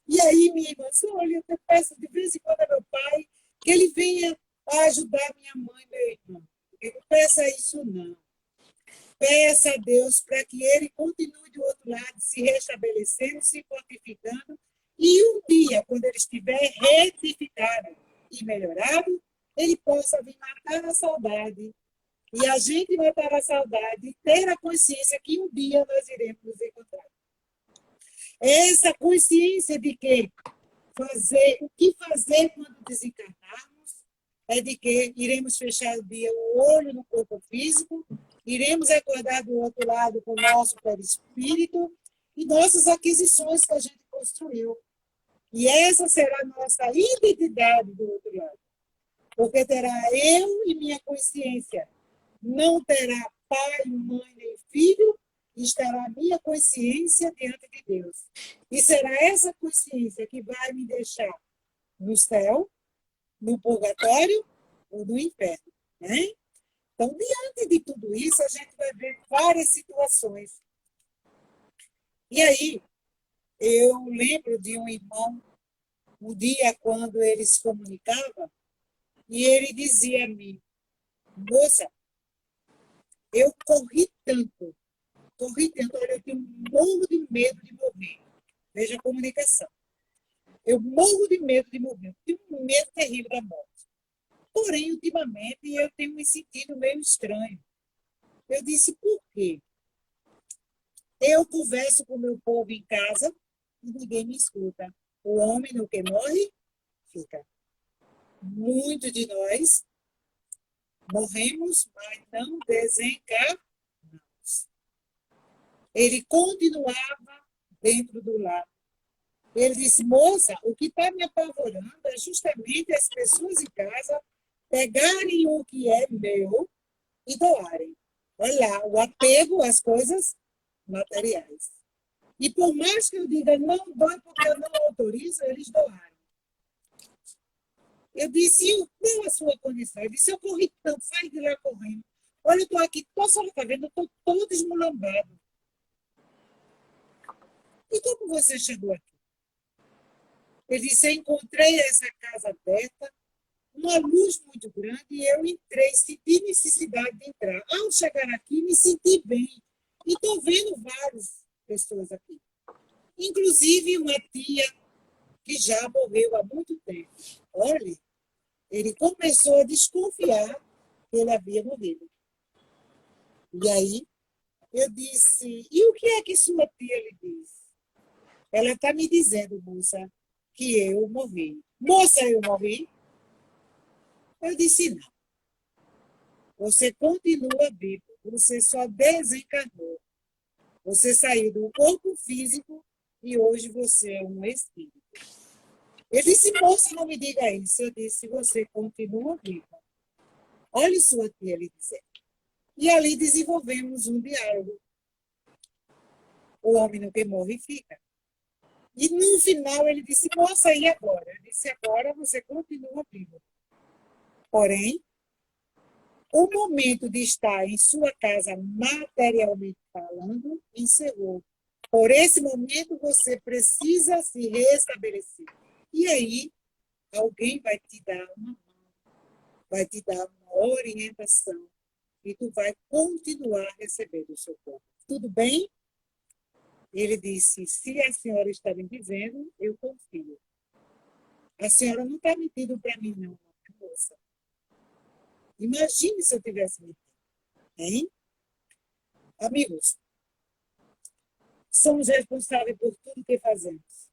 E aí, minha irmã, olha, eu peço de vez em quando a meu pai que ele venha a ajudar minha mãe e meu irmão. Eu não peça isso, não. Peça a Deus para que ele continue do outro lado, se restabelecendo, se fortificando. E um dia, quando ele estiver retificado e melhorado, ele possa vir matar a saudade. E a gente matar a saudade e ter a consciência que um dia nós iremos nos encontrar. Essa consciência de que o que fazer quando desencarnarmos é de que iremos fechar o dia o olho no corpo físico, iremos acordar do outro lado com o nosso perispírito e nossas aquisições que a gente construiu. E essa será a nossa identidade do outro lado. Porque terá eu e minha consciência. Não terá pai, mãe, nem filho, e estará a minha consciência diante de Deus. E será essa consciência que vai me deixar no céu, no purgatório ou no inferno. né? Então, diante de tudo isso, a gente vai ver várias situações. E aí, eu lembro de um irmão, um dia, quando ele se comunicava, e ele dizia a mim, moça, eu corri tanto, olha, eu tenho um morro de medo de morrer. Veja a comunicação. Eu morro de medo de morrer, eu tenho um medo terrível da morte. Porém, ultimamente, eu tenho me sentido meio estranho. Eu disse, por quê? Eu converso com o meu povo em casa e ninguém me escuta. O homem no que morre, fica. Muitos de nós morremos, mas não desencarnamos. Ele continuava dentro do lar. Ele disse, moça, o que está me apavorando é justamente as pessoas em casa pegarem o que é meu e doarem. Olha lá, o apego às coisas materiais. E por mais que eu diga, não doe porque eu não autorizo, eles doaram. Eu disse, qual a sua condição? Ele disse, eu corri tanto, sai de lá correndo. Olha, eu estou aqui, só está vendo, eu estou todo esmulambado. E como você chegou aqui? Ele disse, eu encontrei essa casa aberta, uma luz muito grande, e eu entrei, senti necessidade de entrar. Ao chegar aqui, me senti bem. E estou vendo várias pessoas aqui. Inclusive uma tia que já morreu há muito tempo. Olha, ele começou a desconfiar que ele havia morrido. E aí, eu disse, e o que é que sua tia lhe diz? Ela está me dizendo, moça, que eu morri. Moça, eu morri? Eu disse, não. Você continua vivo, você só desencarnou. Você saiu do corpo físico e hoje você é um espírito. Ele disse, moça, não me diga isso. Eu disse, você continua viva. Olha sua tia lhe dizendo. E ali desenvolvemos um diálogo. O homem no que morre fica. E no final ele disse, moça, e agora? Eu disse, agora você continua viva. Porém, o momento de estar em sua casa materialmente falando encerrou. Por esse momento você precisa se restabelecer. E aí, alguém vai te dar uma mão, vai te dar uma orientação e tu vai continuar recebendo o seu corpo. Tudo bem? Ele disse, se a senhora está me dizendo, eu confio. A senhora não está mentindo para mim, não, moça. Imagine se eu tivesse mentido. Hein? Amigos, somos responsáveis por tudo que fazemos.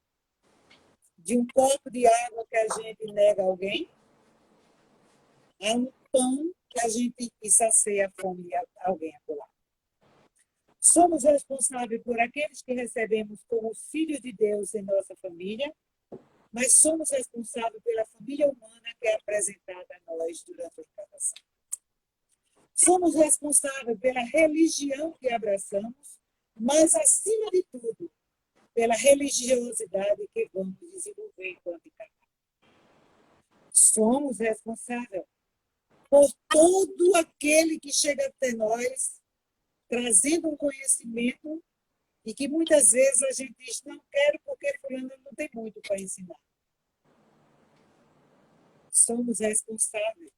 De um copo de água que a gente nega a alguém, a um pão que a gente sacia a fome de alguém acolá. Somos responsáveis por aqueles que recebemos como filhos de Deus em nossa família, mas somos responsáveis pela família humana que é apresentada a nós durante a encarnação. Somos responsáveis pela religião que abraçamos, mas, acima de tudo, pela religiosidade que vamos desenvolver enquanto encarnados. Somos responsáveis por todo aquele que chega até nós trazendo um conhecimento e que muitas vezes a gente diz, não quero porque fulano não tem muito para ensinar. Somos responsáveis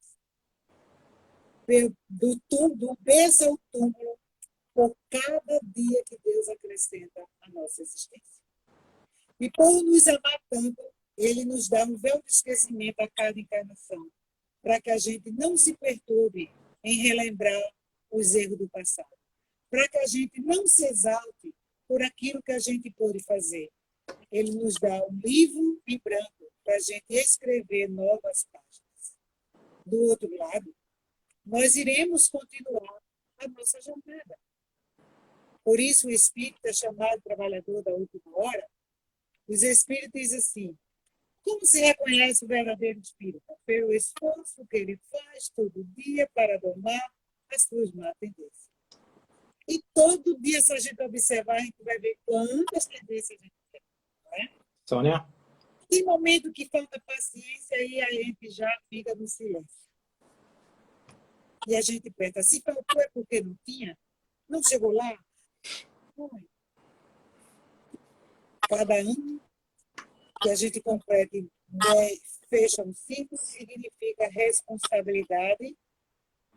do berço ao túmulo por cada dia que Deus acrescenta à nossa existência. E por nos amar tanto, Ele nos dá um véu de esquecimento a cada encarnação, para que a gente não se perturbe em relembrar os erros do passado, para que a gente não se exalte por aquilo que a gente pôde fazer. Ele nos dá um livro em branco para a gente escrever novas páginas. Do outro lado, nós iremos continuar a nossa jornada. Por isso, o Espírito é chamado trabalhador da última hora. Os Espíritos dizem assim, como se reconhece o verdadeiro Espírito? Pelo esforço que ele faz todo dia para domar as suas más tendências. E todo dia, se a gente observar, a gente vai ver quantas tendências a gente tem. Não é? Sônia? Tem momento que falta paciência e a gente já fica no silêncio. E a gente pensa, se faltou é porque não tinha? Não chegou lá? Foi. Cada ano que a gente complete, fecha um ciclo, significa responsabilidade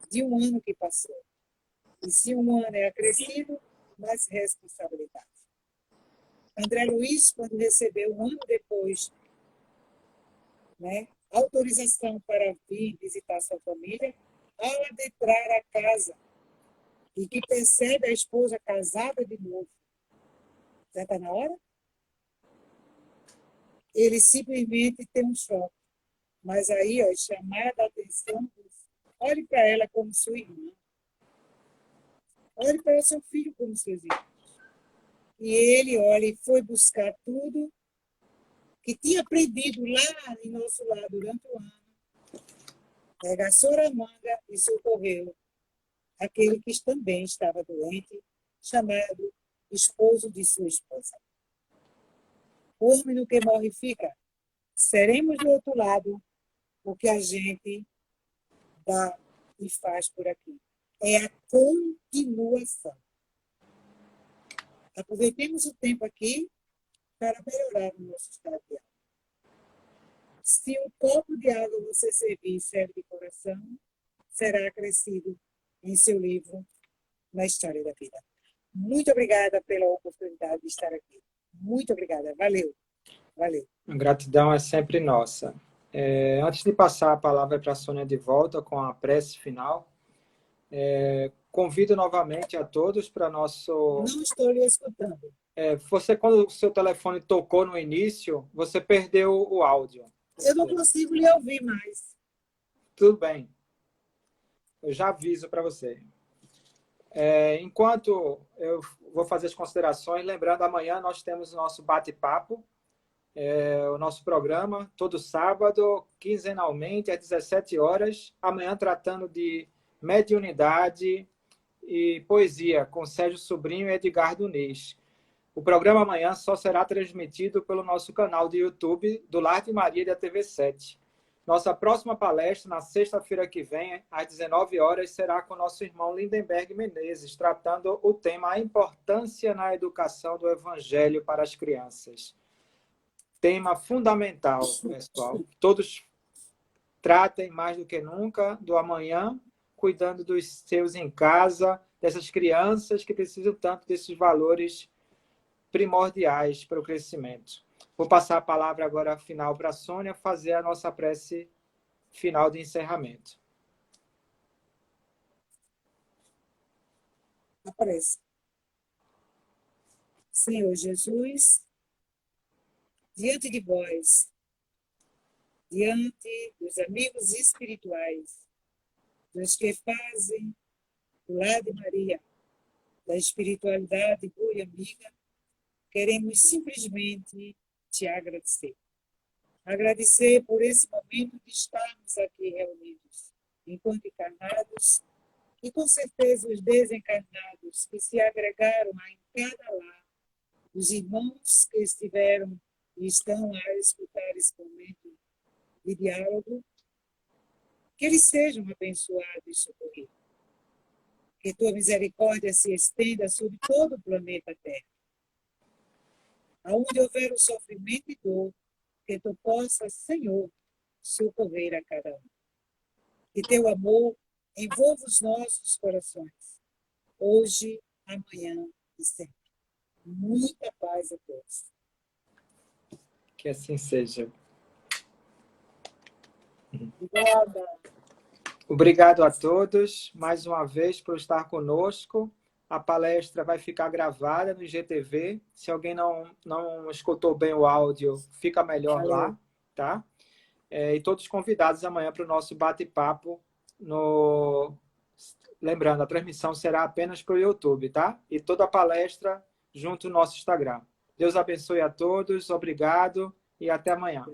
de um ano que passou. E se um ano é acrescido, mais responsabilidade. André Luiz, quando recebeu um ano depois, autorização para vir visitar sua família, ao adentrar a casa e que percebe a esposa casada de novo, já está na hora? Ele simplesmente tem um choque. Mas aí, ó, chamada a atenção, olhe para ela como sua irmã. Olhe para o seu filho como seus irmãos. E ele, olha, e foi buscar tudo que tinha aprendido lá em nosso lar durante o ano. Regaçou a manga e socorreu aquele que também estava doente, chamado esposo de sua esposa. O homem no que morre fica. Seremos do outro lado o que a gente dá e faz por aqui. É a continuação. Aproveitemos o tempo aqui para melhorar o nosso estado de alma. Se um copo de água você servir e serve de coração, será acrescido em seu livro Na História da Vida. Muito obrigada pela oportunidade de estar aqui. Muito obrigada. Valeu. Valeu. A gratidão é sempre nossa. Antes de passar a palavra para a Sônia de volta com a prece final, convido novamente a todos para nosso... Não estou lhe escutando. Você, quando o seu telefone tocou no início, você perdeu o áudio. Eu não consigo lhe ouvir mais. Tudo bem. Eu já aviso para você. Enquanto eu vou fazer as considerações, lembrando, amanhã nós temos o nosso bate-papo, o nosso programa, todo sábado, quinzenalmente, às 17 horas. Amanhã tratando de mediunidade e poesia, com Sérgio Sobrinho e Edgar Duniz. O programa amanhã só será transmitido pelo nosso canal de YouTube do Lar de Maria da TV7. Nossa próxima palestra, na sexta-feira que vem, às 19 horas, será com o nosso irmão Lindenberg Menezes, tratando o tema A Importância na Educação do Evangelho para as Crianças. Tema fundamental, pessoal. Todos tratem mais do que nunca do amanhã, cuidando dos seus em casa, dessas crianças que precisam tanto desses valores primordiais para o crescimento. Vou passar a palavra agora final para a Sônia fazer a nossa prece final de encerramento. A prece. Senhor Jesus, diante de vós, diante dos amigos espirituais, dos que fazem do Lar de Maria, da espiritualidade boa e amiga, queremos simplesmente te agradecer. Agradecer por esse momento de estarmos aqui reunidos, enquanto encarnados, e com certeza os desencarnados que se agregaram a em cada lar, os irmãos que estiveram e estão a escutar esse momento de diálogo, que eles sejam abençoados e socorridos. Que tua misericórdia se estenda sobre todo o planeta Terra. Aonde houver o sofrimento e dor, que tu possas, Senhor, socorrer a cada um. Que teu amor envolva os nossos corações, hoje, amanhã e sempre. Muita paz a todos. Que assim seja. Obrigada. Obrigado a todos, mais uma vez, por estar conosco. A palestra vai ficar gravada no IGTV. Se alguém não escutou bem o áudio, fica melhor lá, tá? E todos convidados amanhã para o nosso bate-papo. Lembrando, a transmissão será apenas para o YouTube, tá? E toda a palestra junto no nosso Instagram. Deus abençoe a todos, obrigado e até amanhã.